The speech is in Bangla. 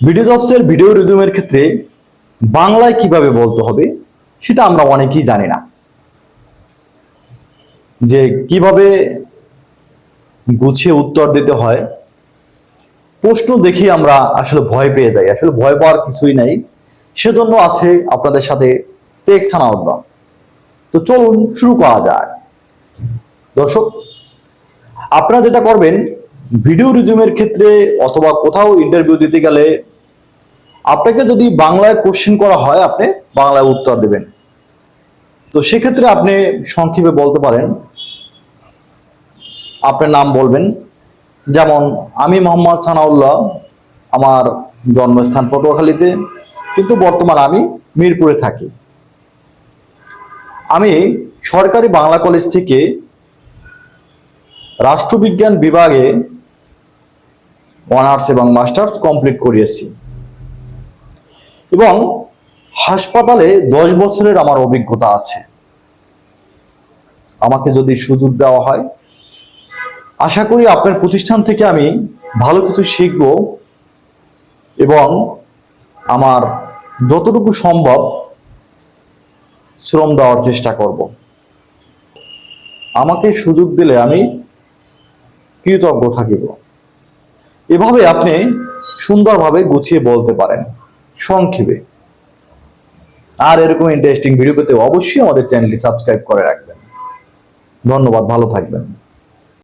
ভিডিও জবসের ভিডিও রিজিউমের ক্ষেত্রে বাংলায় কিভাবে বলতে হবে সেটা আমরা অনেকেই জানি না, যে কিভাবে গুছিয়ে উত্তর দিতে হয়। প্রশ্ন দেখি আমরা আসলে ভয় পেয়ে যাই, আসলে ভয় পাওয়ার কিছুই নাই। সেজন্য আছে আপনাদের সাথে টেক সানাউল্লাহ। তো চলুন শুরু করা যায়। দর্শক, আপনারা যেটা করবেন, ভিডিও রিজিউমের ক্ষেত্রে অথবা কোথাও ইন্টারভিউ দিতে গেলে আপনাকে যদি বাংলায় কোশ্চেন করা হয়, আপনি বাংলায় উত্তর দেবেন। তো সেক্ষেত্রে আপনি সংক্ষেপে বলতে পারেন, আপনার নাম বলবেন, যেমন আমি মোহাম্মদ সানাউল্লাহ, আমার জন্মস্থান পটুয়াখালীতে, কিন্তু বর্তমানে আমি মিরপুরে থাকি। আমি সরকারি বাংলা কলেজ থেকে রাষ্ট্রবিজ্ঞান বিভাগে অনার্স এবং মাস্টার্স কমপ্লিট করিয়েছি এবং হাসপাতালে 10 বছরের আমার অভিজ্ঞতা আছে। আমাকে যদি সুযোগ দেওয়া হয়, আশা করি আপনার প্রতিষ্ঠান থেকে আমি ভালো কিছু শিখব এবং আমার যতটুকু সম্ভব শ্রম দেওয়ার চেষ্টা করব। আমাকে সুযোগ দিলে আমি কৃতজ্ঞ থাকিব। এভাবে আপনি সুন্দরভাবে গুছিয়ে বলতে পারেন সংক্ষেপে। আর এরকম ইন্টারেস্টিং ভিডিও পেতে অবশ্যই আমাদের চ্যানেলটি সাবস্ক্রাইব করে রাখবেন। ধন্যবাদ, ভালো থাকবেন।